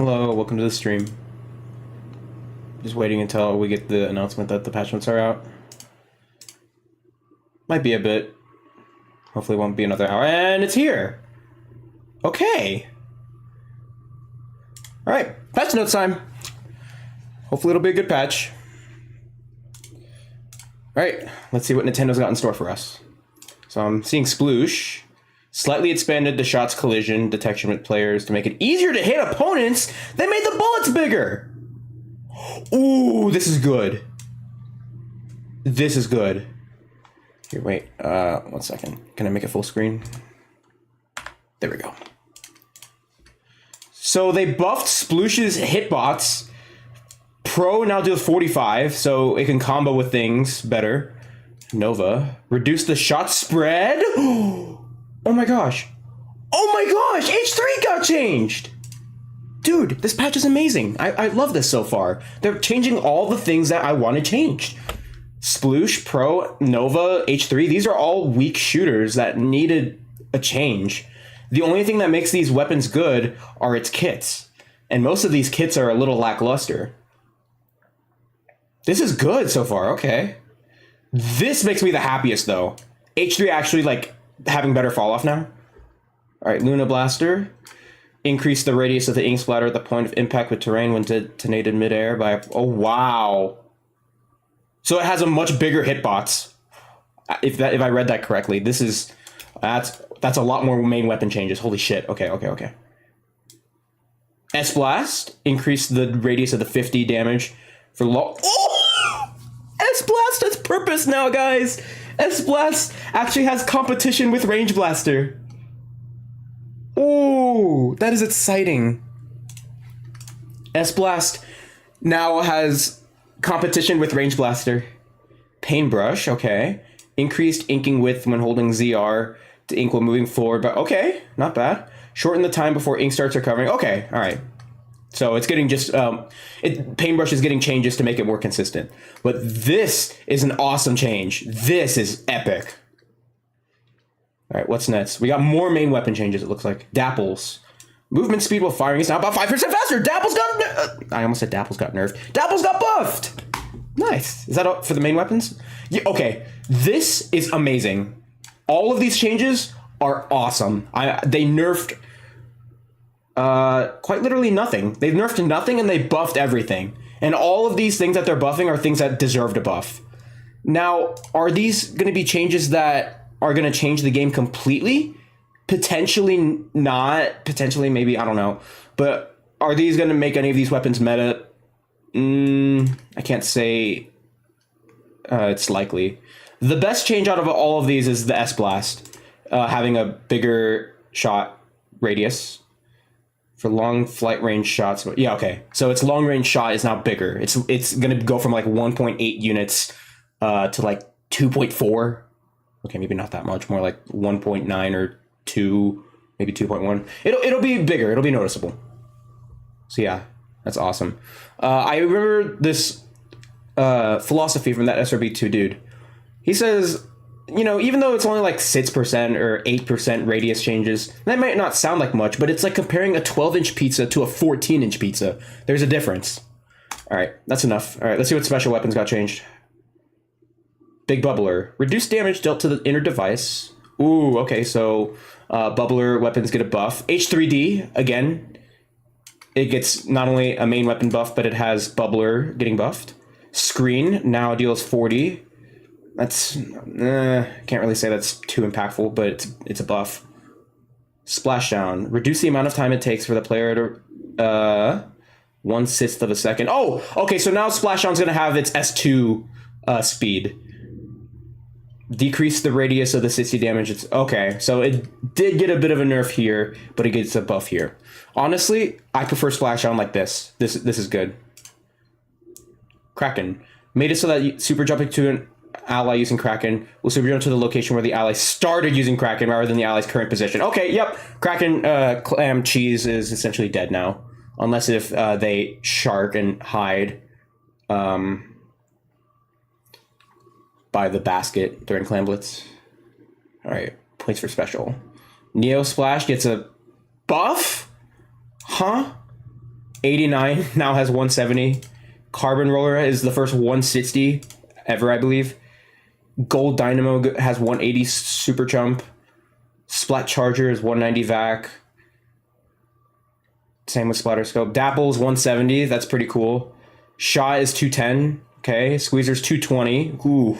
Hello, welcome to the stream. Just waiting until we get the announcement that the patch notes are out. Might be a bit. Hopefully it won't be another hour. And it's here! Okay. Alright, patch notes time. Hopefully it'll be a good patch. Alright, let's see what Nintendo's got in store for us. So I'm seeing Sploosh. Slightly expanded the shot's collision detection with players to make it easier to hit opponents. They made the bullets bigger. Ooh, this is good. This is good. Here, wait, 1 second. Can I make it full screen? There we go. So they buffed Sploosh's hitbox. Pro now deals 45, so it can combo with things better. Nova. Reduce the shot spread. Oh my gosh. Oh my gosh! H3 got changed! Dude, this patch is amazing. I love this so far. They're changing all the things that I wanted changed. Sploosh, Pro, Nova, H3, these are all weak shooters that needed a change. The only thing that makes these weapons good are its kits. And most of these kits are a little lackluster. This is good so far, okay. This makes me the happiest though. H3 actually like having better fall off now. All right, Luna Blaster. Increase the radius of the ink splatter at the point of impact with terrain when detonated midair by, oh wow. So it has a much bigger hitbox. If I read that correctly, that's a lot more main weapon changes. Holy shit. Okay. S-Blast. Increase the radius of the 50 damage for low. Oh! S-Blast has purpose now, guys. S-Blast actually has competition with Range Blaster. Oh, that is exciting. S-Blast now has competition with Range Blaster. Paintbrush, okay. Increased inking width when holding ZR to ink while moving forward, but okay, not bad. Shorten the time before ink starts recovering. Okay, all right. So it's getting just, Paintbrush is getting changes to make it more consistent. But this is an awesome change. This is epic. All right, what's next? We got more main weapon changes, it looks like. Dapples. Movement speed while firing is now about 5% faster. Dapples got, I almost said Dapples got nerfed. Dapples got buffed. Nice. Is that all for the main weapons? Yeah, okay, this is amazing. All of these changes are awesome. They nerfed quite literally nothing. They've nerfed nothing and they buffed everything. And all of these things that they're buffing are things that deserve to buff. Now, are these going to be changes that are going to change the game completely? Potentially not. Potentially maybe, I don't know. But are these going to make any of these weapons meta? I can't say it's likely. The best change out of all of these is the S-Blast. Having a bigger shot radius. For long flight range shots. Yeah, okay. So its long range shot is now bigger. It's going to go from like 1.8 units to like 2.4. Okay, maybe not that much. More like 1.9 or 2, maybe 2.1. It'll be bigger. It'll be noticeable. So yeah, that's awesome. I remember this philosophy from that SRB2 dude. He says, you know, even though it's only like 6% or 8% radius changes, that might not sound like much, but it's like comparing a 12-inch pizza to a 14-inch pizza. There's a difference. All right, that's enough. All right, let's see what special weapons got changed. Big Bubbler. Reduced damage dealt to the inner device. Ooh, okay, so Bubbler weapons get a buff. H3D, again, it gets not only a main weapon buff, but it has Bubbler getting buffed. Screen now deals 40. That's, can't really say that's too impactful, but it's a buff. Splashdown. Reduce the amount of time it takes for the player to, 1/6 of a second. Oh, okay, so now Splashdown's gonna have its S2 speed. Decrease the radius of the 60 damage. Okay, so it did get a bit of a nerf here, but it gets a buff here. Honestly, I prefer Splashdown like this. This is good. Kraken. Made it so that super jumping to an ally using Kraken will super jump to the location where the ally started using Kraken rather than the ally's current position. Okay, yep. Kraken clam cheese is essentially dead now. Unless if they shark and hide by the basket during Clam Blitz. All right, points for special. Neo Splash gets a buff? Huh? 89 now has 170. Carbon Roller is the first 160 ever, I believe. Gold Dynamo has 180 Super Jump. Splat Charger is 190 vac. Same with Splatter Scope. Dapple's 170. That's pretty cool. Shot is 210. Okay. Squeezer's 220. Ooh.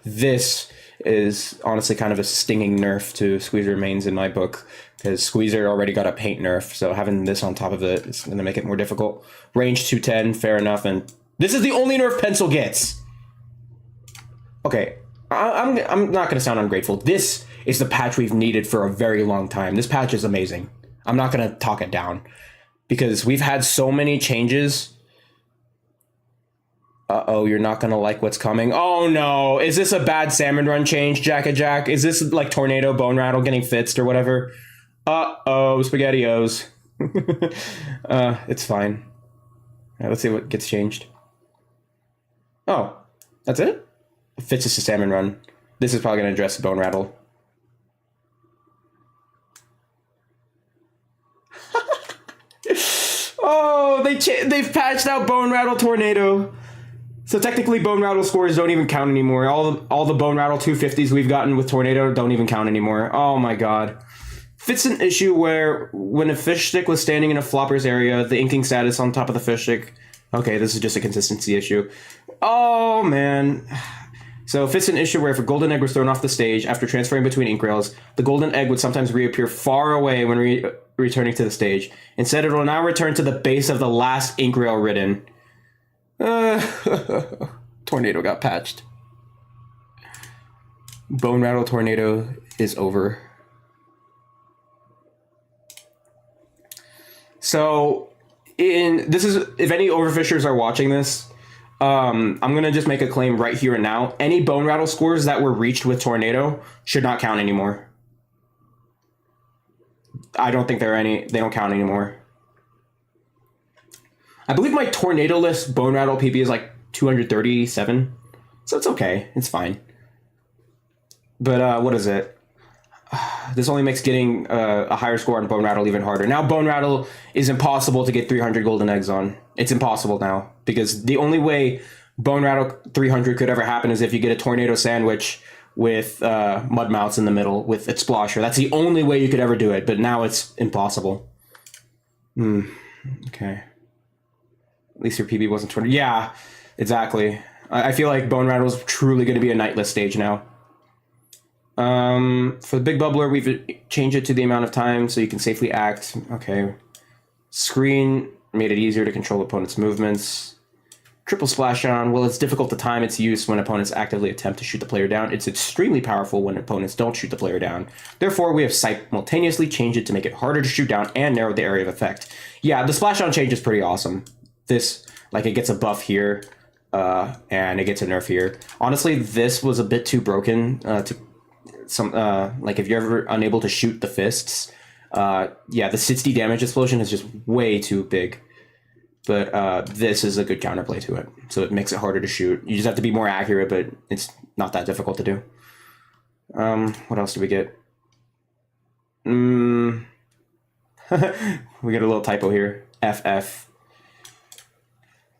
This is honestly kind of a stinging nerf to Squeezer mains in my book, because Squeezer already got a paint nerf, so having this on top of it is going to make it more difficult. Range 210, fair enough, and this is the only nerf Pencil gets. Okay, I'm not going to sound ungrateful. This is the patch we've needed for a very long time. This patch is amazing. I'm not going to talk it down, because we've had so many changes. Uh-oh, you're not going to like what's coming. Oh, no. Is this a bad Salmon Run change, Jack? Is this like Tornado, Bone Rattle getting fixed or whatever? Uh-oh, SpaghettiOs. It's fine. All right, let's see what gets changed. Oh, that's it? Fitz is a Salmon Run. This is probably going to address the Bone Rattle. Oh, they've patched out Bone Rattle Tornado. So technically, Bone Rattle scores don't even count anymore. All the Bone Rattle 250s we've gotten with Tornado don't even count anymore. Oh my god. Fits an issue where when a fish stick was standing in a flopper's area, the inking status on top of the fish stick... Okay, this is just a consistency issue. Oh man. So fits an issue where if a golden egg was thrown off the stage after transferring between ink rails, the golden egg would sometimes reappear far away when returning to the stage. Instead, it will now return to the base of the last ink rail ridden. Tornado got patched. Bone Rattle Tornado is over. So, if any overfishers are watching this, I'm gonna just make a claim right here and now. Any Bone Rattle scores that were reached with Tornado should not count anymore. I don't think they don't count anymore. I believe my Tornado-less Bone Rattle PP is like 237, so it's okay. It's fine. But what is it? This only makes getting a higher score on Bone Rattle even harder. Now Bone Rattle is impossible to get 300 golden eggs on. It's impossible now, because the only way Bone Rattle 300 could ever happen is if you get a Tornado Sandwich with Mudmouths in the middle with its Splasher. That's the only way you could ever do it, but now it's impossible. Okay. At least your PB wasn't 20. Yeah, exactly. I feel like Bone Rattle is truly going to be a nightless stage now. For the Big Bubbler, we've changed it to the amount of time so you can safely act. Okay. Screen made it easier to control opponents' movements. Triple Splashdown. Well, it's difficult to time its use when opponents actively attempt to shoot the player down. It's extremely powerful when opponents don't shoot the player down. Therefore, we have simultaneously changed it to make it harder to shoot down and narrow the area of effect. Yeah, the Splashdown change is pretty awesome. This, like, it gets a buff here, and it gets a nerf here. Honestly, this was a bit too broken like if you're ever unable to shoot the fists. Yeah, the 60 damage explosion is just way too big. But this is a good counterplay to it, so it makes it harder to shoot. You just have to be more accurate, but it's not that difficult to do. What else do we get? We get a little typo here. FF.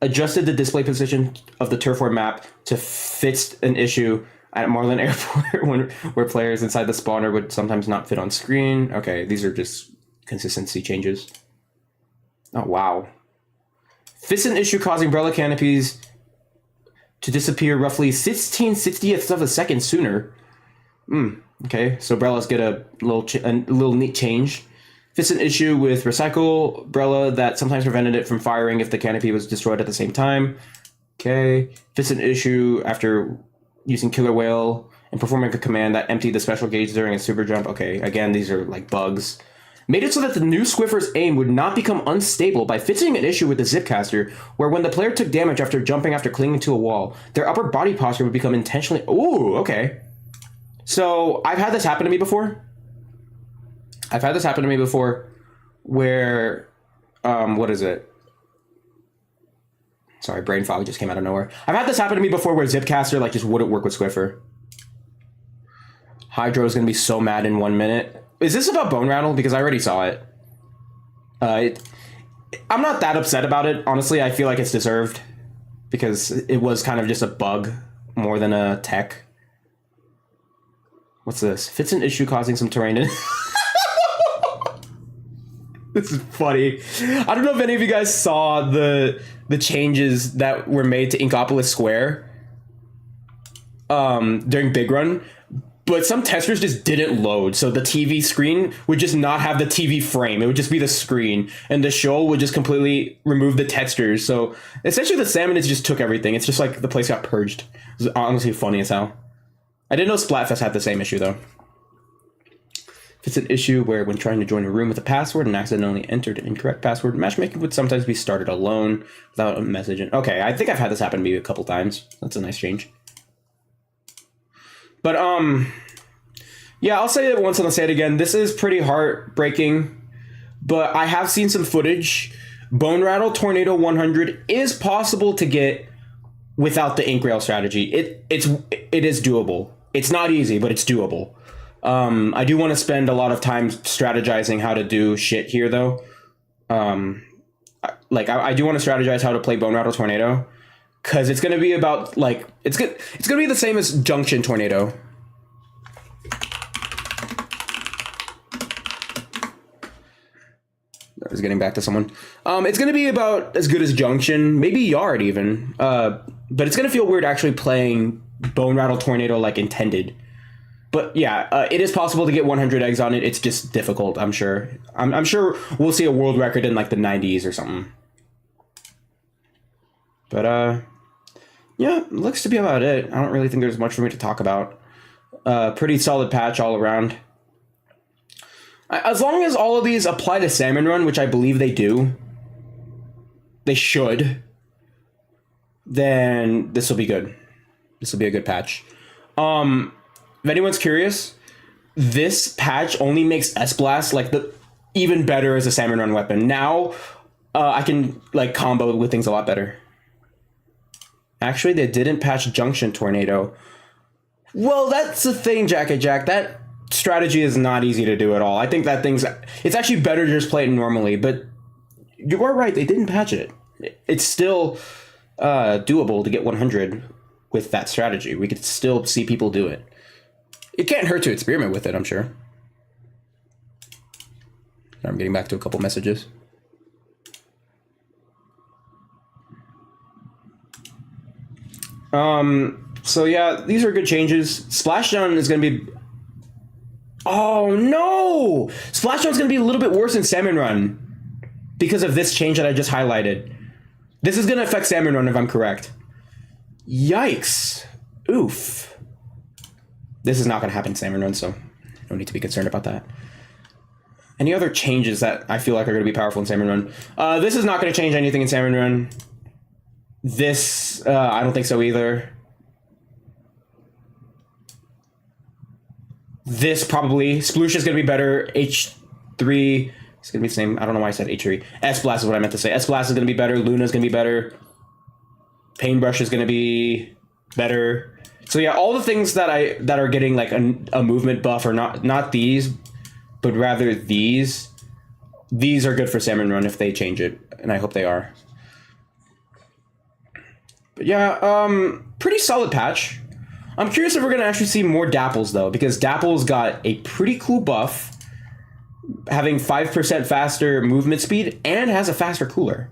Adjusted the display position of the turf war map to fit an issue at Marlin Airport where players inside the spawner would sometimes not fit on screen. Okay, these are just consistency changes. Oh, wow. Fits an issue causing Brella canopies to disappear roughly 16/60ths of a second sooner. Okay, so Brellas get a little neat change. Fits an issue with Recycle Brella that sometimes prevented it from firing if the canopy was destroyed at the same time. Okay. Fits an issue after using Killer Whale and performing a command that emptied the special gauge during a super jump. Okay, again, these are like bugs. Made it so that the new Squiffer's aim would not become unstable by fixing an issue with the Zipcaster, where when the player took damage after jumping after clinging to a wall, their upper body posture would become intentionally... Ooh, okay. So, I've had this happen to me before. Where, what is it? Sorry, brain fog just came out of nowhere. I've had this happen to me before where Zipcaster, like, just wouldn't work with Squiffer. Hydro is going to be so mad in 1 minute. Is this about Bone Rattle? Because I already saw it. I'm not that upset about it. Honestly, I feel like it's deserved because it was kind of just a bug more than a tech. What's this? Fits an issue causing some terrain in. This is funny. I don't know if any of you guys saw the changes that were made to Inkopolis Square during Big Run, but some textures just didn't load. So the TV screen would just not have the TV frame. It would just be the screen, and the show would just completely remove the textures. So essentially the Salmonids just took everything. It's just like the place got purged. It was honestly funny as hell. I didn't know Splatfest had the same issue though. If it's an issue where when trying to join a room with a password and accidentally entered an incorrect password, matchmaking would sometimes be started alone without a message. Okay, I think I've had this happen to me a couple times. That's a nice change. But yeah, I'll say it once and I'll say it again. This is pretty heartbreaking, but I have seen some footage. Bone Rattle Tornado 100 is possible to get without the ink rail strategy. It is doable. It's not easy, but it's doable. I do want to spend a lot of time strategizing how to do shit here, though. I do want to strategize how to play Bone Rattle Tornado, because it's going to be about, like, it's going to be the same as Junction Tornado. I was getting back to someone. It's going to be about as good as Junction, maybe Yard even. But it's going to feel weird actually playing Bone Rattle Tornado like intended. But yeah, it is possible to get 100 eggs on it. It's just difficult, I'm sure. I'm sure we'll see a world record in like the 90s or something. But yeah, looks to be about it. I don't really think there's much for me to talk about. Pretty solid patch all around. As long as all of these apply to Salmon Run, which I believe they do, they should, then this will be good. This will be a good patch. If anyone's curious, this patch only makes S-Blast like even better as a Salmon Run weapon. Now I can like combo with things a lot better. Actually, they didn't patch Junction Tornado. Well, that's the thing, Jacket Jack. That strategy is not easy to do at all. I think that it's actually better to just play it normally, but you are right, they didn't patch it. It's still doable to get 100 with that strategy. We could still see people do it. It can't hurt to experiment with it, I'm sure. I'm getting back to a couple messages. So yeah, these are good changes. Splashdown is going to be... Oh no! Splashdown is going to be a little bit worse than Salmon Run because of this change that I just highlighted. This is going to affect Salmon Run if I'm correct. Yikes. Oof. This is not going to happen in Salmon Run, so no need to be concerned about that. Any other changes that I feel like are going to be powerful in Salmon Run? This is not going to change anything in Salmon Run. This, I don't think so either. This probably. Sploosh is going to be better. H3 is going to be the same. I don't know why I said H3. S-Blast is what I meant to say. S-Blast is going to be better. Luna is going to be better. Paintbrush is going to be better. So yeah, all the things that are getting like a movement buff are not these, but rather these. These are good for Salmon Run if they change it, and I hope they are. But yeah, pretty solid patch. I'm curious if we're gonna actually see more Dapples though, because Dapples got a pretty cool buff, having 5% faster movement speed and has a faster cooler.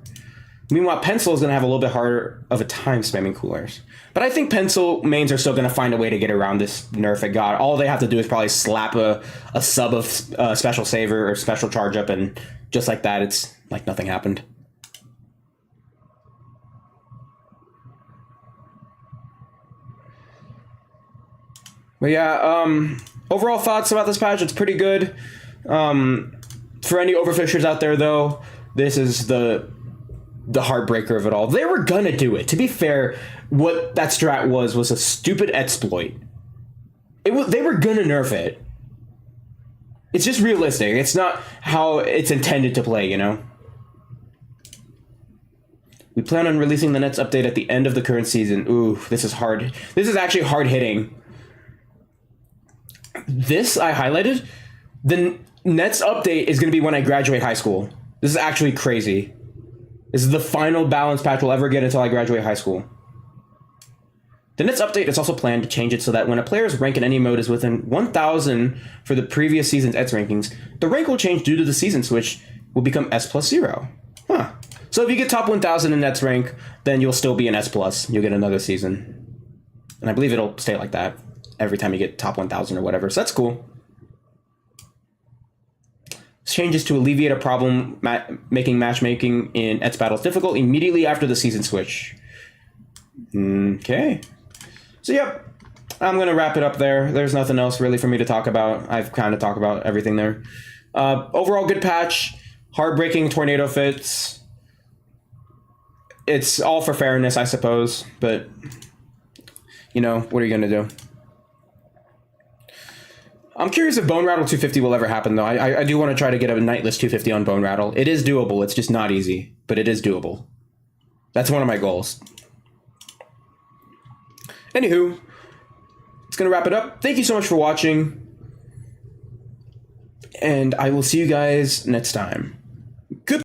Meanwhile, Pencil is going to have a little bit harder of a time spamming coolers. But I think Pencil mains are still going to find a way to get around this nerf it got. All they have to do is probably slap a sub of Special Saver or Special Charge Up, and just like that, it's like nothing happened. But yeah, overall thoughts about this patch, it's pretty good. For any overfishers out there, though, this is the heartbreaker of it all. They were gonna do it. To be fair, what that strat was a stupid exploit. They were gonna nerf it. It's just realistic. It's not how it's intended to play, you know? We plan on releasing the Nets update at the end of the current season. Ooh, this is hard. This is actually hard hitting. This I highlighted. The Nets update is gonna be when I graduate high school. This is actually crazy. This is the final balance patch we'll ever get until I graduate high school. The next update is also planned to change it so that when a player's rank in any mode is within 1,000 for the previous season's ETS rankings, the rank will change due to the season switch, will become S plus 0. Huh. So if you get top 1,000 in ETS rank, then you'll still be an S plus. You'll get another season. And I believe it'll stay like that every time you get top 1,000 or whatever. So that's cool. This changes to alleviate a problem making matchmaking in ETS battles difficult immediately after the season switch. Okay. So, yep, I'm going to wrap it up there. There's nothing else really for me to talk about. I've kind of talked about everything there. Overall, good patch. Heartbreaking tornado fits. It's all for fairness, I suppose. But, you know, what are you going to do? I'm curious if Bone Rattle 250 will ever happen, though. I do want to try to get a Nightless 250 on Bone Rattle. It is doable. It's just not easy, but it is doable. That's one of my goals. Anywho, it's going to wrap it up. Thank you so much for watching, and I will see you guys next time.